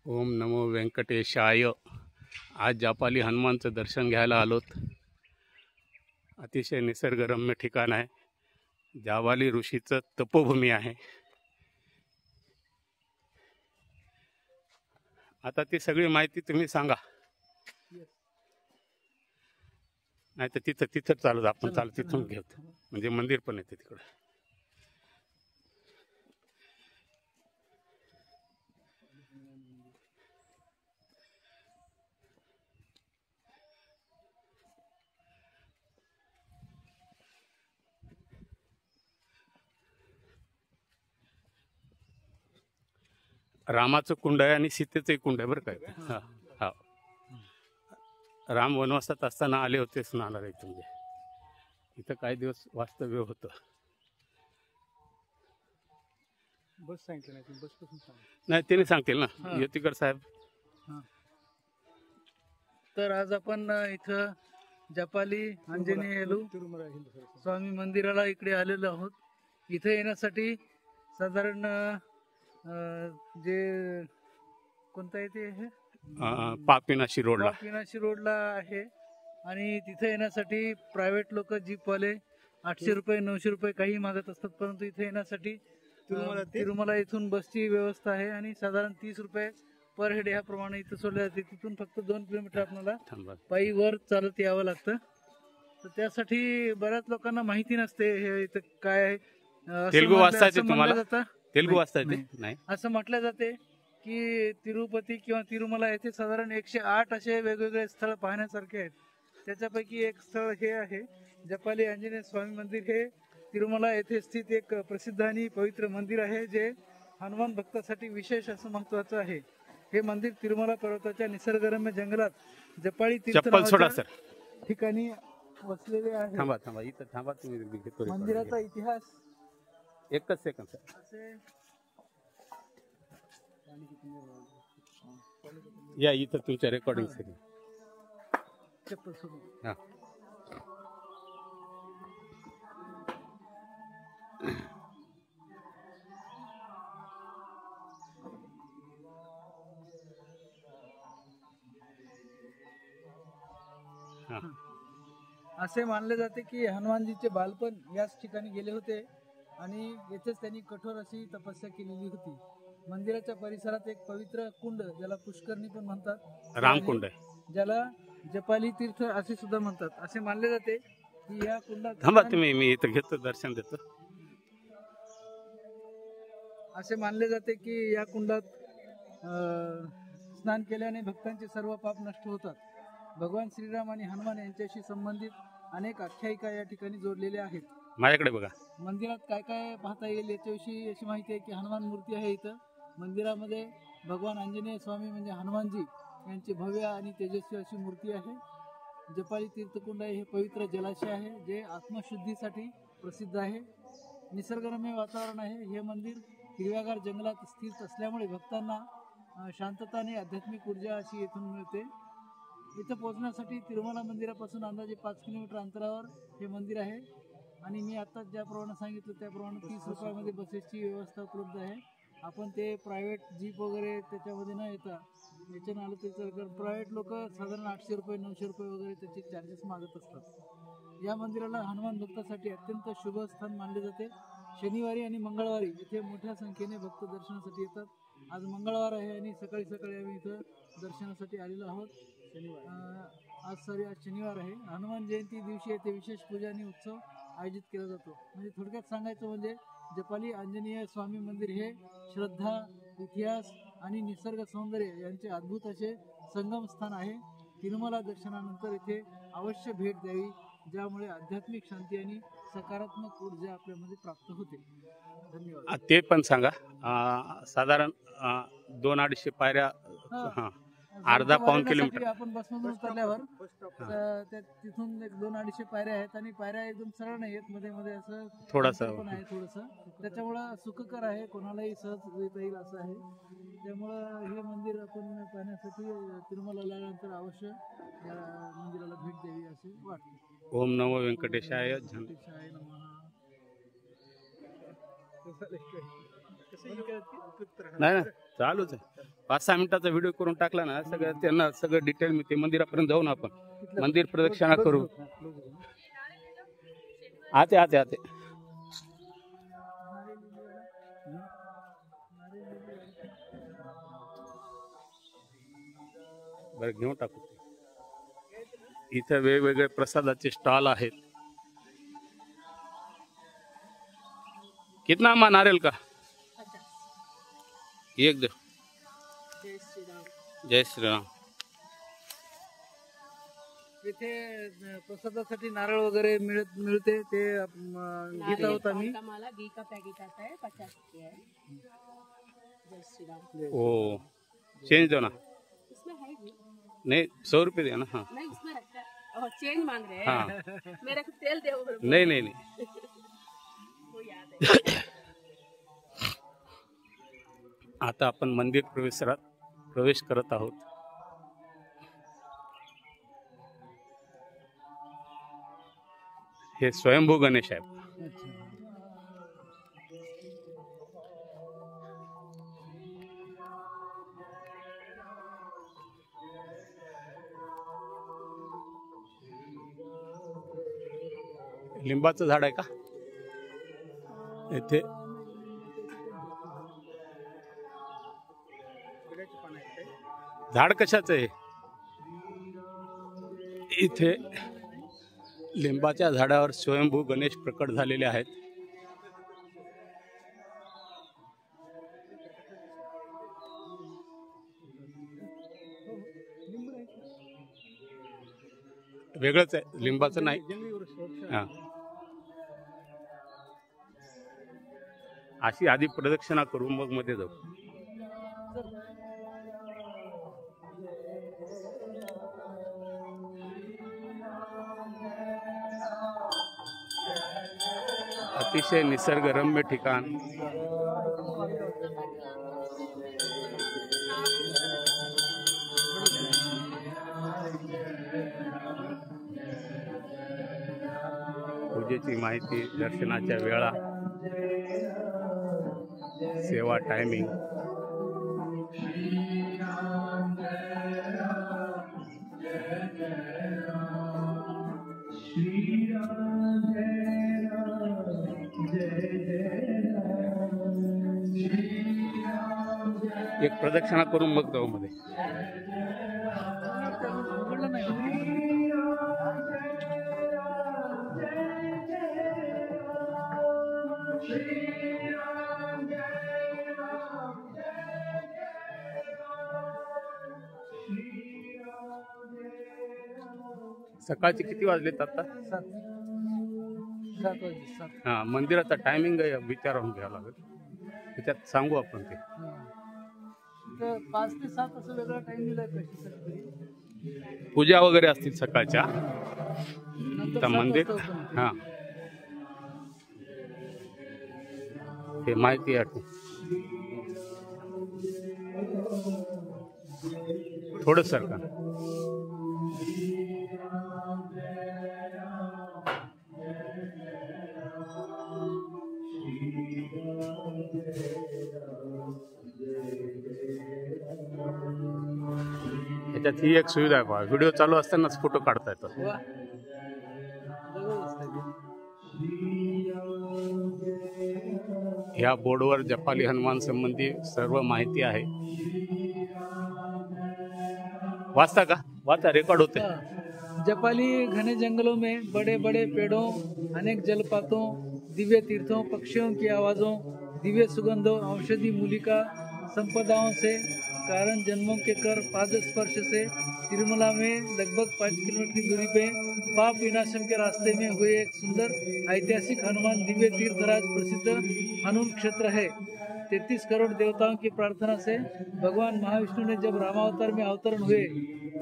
ओम नमो व्यंकटेशाय। आज जापाली हनुमानचं दर्शन घ्यायला आलोत। अतिशय निसर्गरम्य ठिकाण आहे। जावाली ऋषीचं तपोभूमी आहे। आता ती सगळी माहिती तुम्ही सांगा, नाही तर तिथं चालू आपण चालू तिथून घेऊ, म्हणजे मंदिर पण येते तिकडे। रामाचं कुंड आहे आणि सीतेचं कुंड आहे बरं काय। हा हा, राम वनवासात असताना आले होते स्नानाला इथं, म्हणजे इथं काही दिवस वास्तव्य होतं। बस सांगितलं नाही, बस पासून सांग नाही त्याने सांगतील ना, यतीकर साहेब। तर आज आपण इथं जपाली आंजनेयलू स्वामी मंदिराला इकडे आलेलो आहोत। इथे येण्यासाठी साधारण जे कोणता येते हे पापिनाशी रोडला आहे, आणि तिथे येण्यासाठी प्रायव्हेट लोक जीपवाले 800 रुपये 900 रुपये काही मागत असतात, परंतु इथे येण्यासाठी तिरुमला इथून बसची व्यवस्था आहे आणि साधारण 30 रुपये पर हेड ह्याप्रमाणे इथं सोडले जाते। तिथून फक्त 2 किलोमीटर आपल्याला पायी वर चालत यावं लागतं। तर त्यासाठी बऱ्याच लोकांना माहिती नसते हे इथं काय आहे। तेलुगू वाचता येते तुम्हाला? तेलुगू वाचता येते? नाही, असं म्हटलं जाते की तिरुपती किंवा तिरुमला येथे साधारण 108 असे वेगवेगळे स्थळ पाहण्यासारखे आहेत। त्याच्यापैकी एक स्थळ हे आहे जपाली आंजनेय स्वामी मंदिर। हे तिरुमला येथे स्थित एक प्रसिद्ध आणि पवित्र मंदिर आहे, जे हनुमान भक्तासाठी विशेष असं महत्वाचं आहे। हे मंदिर तिरुमला पर्वताच्या निसर्गरम्य जंगलात जपाळी तीर्थ ठिकाणी वसलेले आहे। थांबा इथं थांबा, तुम्ही मंदिराचा इतिहास एकच सेकंद असे या इथं तुमच्या रेकॉर्डिंग साठी चप्पल सोडून हा। असे मानले जाते की हनुमानजीचे बालपण याच ठिकाणी गेले होते आणि येथेच त्यांनी कठोर अशी तपस्या केलेली होती। मंदिराच्या परिसरात एक पवित्र कुंड, ज्याला पुष्करणी पण म्हणतात, रामकुंड आहे, ज्याला जपाली तीर्थ असे सुद्धा म्हणतात। असे मानले जाते की या कुंडात थांबा तुम्ही, मी इथं घेतो दर्शन देतो। असे मानले जाते की या कुंडात स्नान केल्याने भक्तांचे सर्व पाप नष्ट होतात। भगवान श्रीराम आणि हनुमान यांच्याशी संबंधित अनेक आख्यायिका या ठिकाणी जोडलेल्या आहेत। माझ्याकडे बघा, मंदिरात काय काय पाहता येईल याच्याविषयी अशी माहिती आहे की हनुमान मूर्ती आहे इथं मंदिरामध्ये। भगवान आंजनेय स्वामी म्हणजे हनुमानजी यांची भव्य आणि तेजस्वी अशी मूर्ती आहे। जपाली तीर्थकुंड हे पवित्र जलाशय आहे, जे आत्मशुद्धीसाठी प्रसिद्ध आहे। निसर्गरम्य वातावरण आहे। हे मंदिर हिरव्यागार जंगलात स्थित असल्यामुळे भक्तांना शांतता आणि आध्यात्मिक ऊर्जा अशी येथून मिळते। इथं पोहोचण्यासाठी तिरुमला मंदिरापासून अंदाजे 5 किलोमीटर अंतरावर हे मंदिर आहे, आणि मी आता ज्याप्रमाणे सांगितलं त्याप्रमाणे 30 रुपयामध्ये बसेसची व्यवस्था उपलब्ध आहे। आपण ते प्रायव्हेट जीप वगैरे त्याच्यामध्ये न येता याच्यानं आलं तर प्रायव्हेट लोक साधारण 800 रुपये 900 रुपये वगैरे त्याचे चार्जेस मागत असतात। या मंदिराला हनुमान भक्तासाठी अत्यंत शुभ स्थान मानले जाते। शनिवारी आणि मंगळवारी इथे मोठ्या संख्येने भक्त दर्शनासाठी येतात। आज मंगळवार आहे आणि सकाळी आम्ही इथं दर्शनासाठी आलेलो आहोत। आज शनिवार आहे। हनुमान जयंती दिवशी येथे विशेष पूजा आणि उत्सव आयोजित केला जातो। म्हणजे थोडक्यात सांगायचं म्हणजे जपाली आंजनेय स्वामी मंदिर हे श्रद्धा, इतिहास आणि निसर्ग सौंदर्य यांचे अद्भुत असे संगम स्थान आहे। तिरुमला दर्शनानंतर इथे अवश्य भेट द्यावी, ज्यामुळे आध्यात्मिक शांती आणि सकारात्मक ऊर्जा आपल्यामध्ये प्राप्त होते। धन्यवाद। ते पण सांगा, साधारण 200-250 पायऱ्या, अर्धा पाऊण किलोमीटर आपण बसमधून उतरल्यावर तिथून 200-250 पायऱ्या आहेत, आणि पायऱ्या एकदम सरळ नाही आहेत, मध्ये मध्ये असं थोडंसं पण आहे थोडंसं, त्याच्यामुळं सुखकर आहे, कोणालाही सहज येता येईल असं आहे। त्यामुळं हे मंदिर आपण पाहण्यासाठी तिरुमला आल्यानंतर अवश्य या मंदिराला भेट द्यावी असे वाटते। ओम नमो व्यंकटेशाय। नाही चालूच आहे। 5-6 मिनिटाचा व्हिडिओ करून टाकला ना सगळं त्यांना सगळं डिटेल मी ते मंदिरापर्यंत जाऊन आपण मंदिर प्रदक्षिणा करू. आते आते आते बरं घेऊन टाकू. इथं वेगवेगळे प्रसादाचे स्टॉल आहेत. कितना अम्मा नारियल का एक दो. जय श्रीराम. इथे प्रसादासाठी नारळ वगैरे मिळते ते घेत आहोत आम्ही. हमारा घी का पैकेट आता है 50 रुपये है. जय श्री राम. ओ चेंज दो ना. इसमें है घी नहीं 100 रुपये देना. हाँ नहीं, इसमें रखा है. और चेंज मांग रहे हैं. हाँ मेरे को तेल दे. नहीं नहीं नहीं. वो याद है. आता आपण मंदिर प्रवेश करत आहोत. हे स्वयंभू गणेश आहेत. लिंबाचं झाड आहे का इथे? झाड कशाचं आहे? इथे लिंबाच्या झाडावर स्वयंभू गणेश प्रकट झालेले आहेत. वेगळंच आहे, लिंबाचं नाही. हा अशी आधी प्रदक्षिणा करू मग मध्ये जाऊ. अतिशय निसर्गरम्य ठिकाण. पूजेची माहिती, दर्शनाच्या वेळा, सेवा टायमिंग. एक प्रदक्षिणा करून मग जाऊ मध्ये. सकाळचे किती वाजलेत आता? 7 वाजले. 7. हा मंदिराचा टायमिंग विचारून घ्यावं लागेल, त्याच्यात सांगू आपण ते. 5 ते 7 असं वेगळा टाइम दिलाय प्रशासनाने. पूजा वगैरे असतील सकाळच्या. नंतर तर 7 मंदिर वाजता open होतं. हा ते माहिती आहे. थोडं सरका. ह्याच्यात ही एक सुविधा आहे पहा, व्हिडिओ चालू असतानाच फोटो काढता येतात. वा. जबरदस्त आहे. ह्या बोर्डवर जपाली हनुमान संबंधी सर्व माहिती आहे. वाचता का? वाचा, रेकॉर्ड होते. जपाली घने जंगलों में बड़े बड़े पेड़ों, अनेक जलपातों, दिव्य तीर्थों, पक्षियों की आवाज़ों, दिव्य सुगंधों, औषधि मूलिका संपदाओं से कारण जन्मों के कर पाद स्पर्श से तिरुमला में लगभग 5 किलोमीटर की दूरी पे पाप विनाशम के रास्ते में हुए एक सुंदर ऐतिहासिक हनुमान दिव्य तीर्थराज प्रसिद्ध हनुमान क्षेत्र है। 33 करोड़ देवताओं की प्रार्थना से भगवान महाविष्णु ने जब रामावतार में अवतरण हुए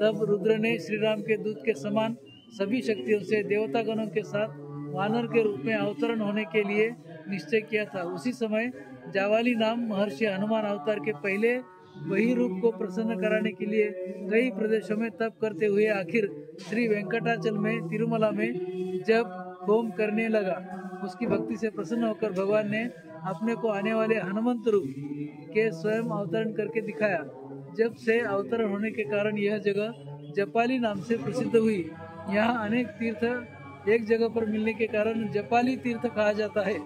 तब रुद्र ने श्री राम के दूत के समान सभी शक्तियों से देवता गणों के साथ वानर के रूप में अवतरण होने के लिए निश्चय किया था। उसी समय जावाली नाम महर्षि हनुमान अवतार के पहले वही रूप को प्रसन्न कराने के लिए कई प्रदेशों में तप करते हुए आखिर श्री वेंकटाचल में तिरुमला में जब होम करने लगा। उसकी भक्ति से प्रसन्न होकर भगवान ने अपने को आने वाले हनुमंत रूप के स्वयं अवतरण करके दिखाया। जब से अवतरण होने के कारण यह जगह जपाली नाम से प्रसिद्ध हुई। यहाँ अनेक तीर्थ एक जगह पर मिलने के कारण जपाली तीर्थ कहा जाता है।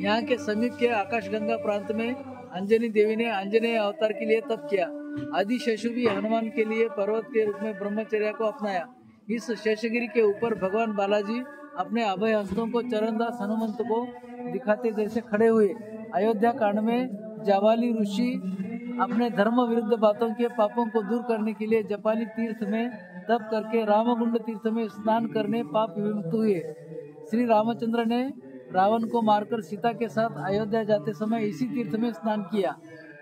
यहाँ के समीप के आकाशगंगा प्रांत में अंजनी देवी ने आंजनेय अवतार के लिए तप किया। आदि शेषु भी हनुमान के लिए पर्वत के रूप में ब्रह्मचर्य को अपनाया। इस शेषगिरी के ऊपर भगवान बालाजी अपने अभय हस्तों को चरणदास हनुमंत को दिखाते जैसे खड़े हुए। अयोध्या कांड में जावाली ऋषि अपने धर्म विरुद्ध बातों के पापों को दूर करने के लिए जपाली तीर्थ में तप करके रामकुंड तीर्थ में स्नान करने पाप विमुक्त हुए। श्री रामचंद्र ने रावण को मारकर सीता के साथ अयोध्या जाते समय इसी तीर्थ में स्नान किया।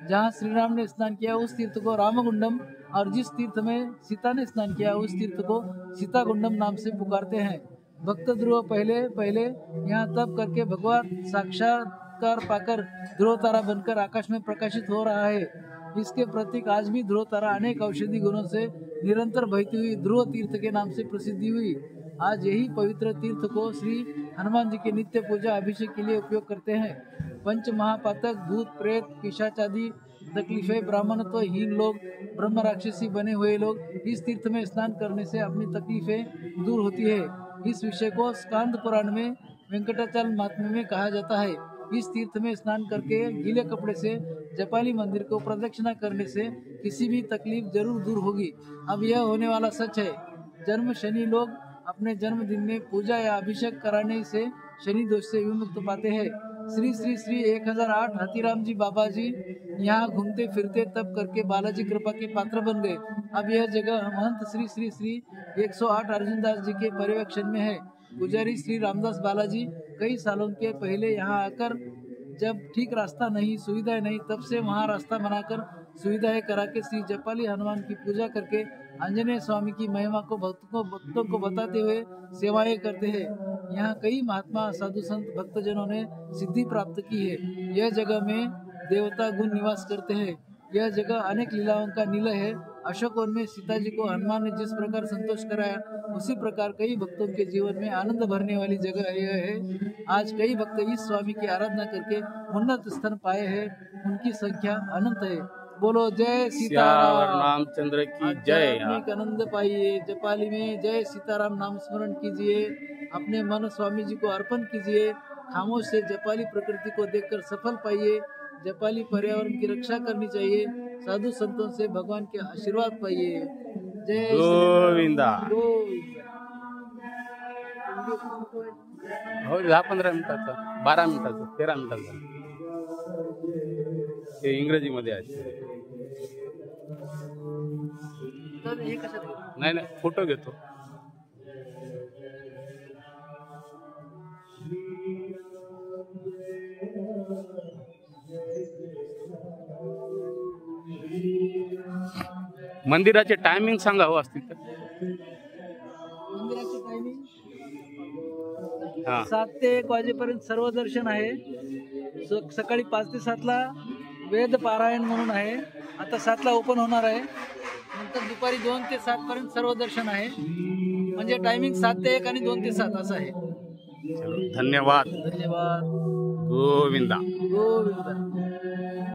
जहाँ श्री राम ने स्नान किया उस तीर्थ को रामकुंडम और जिस तीर्थ में सीता ने स्नान किया उस तीर्थ को सीताकुंडम नाम से पुकारते हैं। भक्त ध्रुव पहले यहाँ तप करके भगवान साक्षात्कार पाकर ध्रुव तारा बनकर आकाश में प्रकाशित हो रहा है। इसके प्रतीक आज भी ध्रुव तारा अनेक औषधि गुणों से निरंतर बहती हुई ध्रुव तीर्थ के नाम से प्रसिद्धि हुई। आज यही पवित्र तीर्थ को श्री हनुमान जी के नित्य पूजा अभिषेक के लिए उपयोग करते हैं। पंच महापातक भूत प्रेत पिशाच आदि तकलीफें ब्राह्मणत्व हीन लोग ब्रह्म राक्षसी बने हुए लोग इस तीर्थ में स्नान करने से अपनी तकलीफें दूर होती है। इस विषय को स्कांद पुराण में वेंकटाचल महात्म्य में कहा जाता है। इस तीर्थ में स्नान करके गीले कपड़े से जपाली मंदिर को प्रदक्षिणा करने से किसी भी तकलीफ जरूर दूर होगी। अब यह होने वाला सच है। जन्म शनि लोग अपने जन्मदिन में पूजा या अभिषेक कराने से शनि दोष से विमुक्त पाते हैं। श्री श्री श्री 1008 हाथीराम जी बाबा जी यहाँ घूमते फिरते तप करके बालाजी कृपा के पात्र बन गए। अब यह जगह महंत श्री श्री श्री 108 अर्जुनदास जी के पर्यवेक्षण में है। पुजारी श्री रामदास बालाजी कई सालों के पहले यहाँ आकर जब ठीक रास्ता नहीं सुविधाएं नहीं तब से वहाँ रास्ता बनाकर सुविधाएं करा के श्री जपाली हनुमान की पूजा करके आंजनेय स्वामी की महिमा को भक्तों को बताते हुए सेवाएं करते हैं। यहाँ कई महात्मा साधु संत भक्तजनों ने सिद्धि प्राप्त की है। यह जगह में देवता गुण निवास करते हैं। यह जगह अनेक लीलाओं का निलय है। अशोकवन में सीता जी को हनुमान ने जिस प्रकार संतोष कराया उसी प्रकार कई भक्तों के जीवन में आनंद भरने वाली जगह यह है। आज कई भक्त इस स्वामी की आराधना करके उन्नत स्थान पाए हैं। उनकी संख्या अनंत है। बोलो जय सीताराम। रामचंद्र की जय। आध्यात्मिक आनंद पाइए। जपाली में जय सीताराम नाम स्मरण कीजिए। अपने मन स्वामी जी को अर्पण कीजिए। खामोश से जपाली प्रकृति को देखकर सफल पाइए। जपाली पर्यावरण की रक्षा करनी चाहिए। साधु संतों से भगवान के आशीर्वाद पाइए। जय गोविंदा। हो 10-15 मिनिटाचं 12 मिनिटाचं 13 मिनिटाचं ते इंग्रजीमध्ये आहे. नाही फोटो घेतो. मंदिराचे टायमिंग सांगा हो असतील तर. मंदिराची टायमिंग हा 7 ते 1 वाजेपर्यंत सर्व दर्शन आहे. सकाळी 5 ते 7 ला वेद पारायण म्हणून आहे. आता 7 ला ओपन होणार आहे. नंतर दुपारी 2 ते 7 पर्यंत सर्व दर्शन आहे. म्हणजे टायमिंग 7 ते 1 आणि 2 ते 7 असं आहे. धन्यवाद. धन्यवाद. गोविंदा. गोविंदा.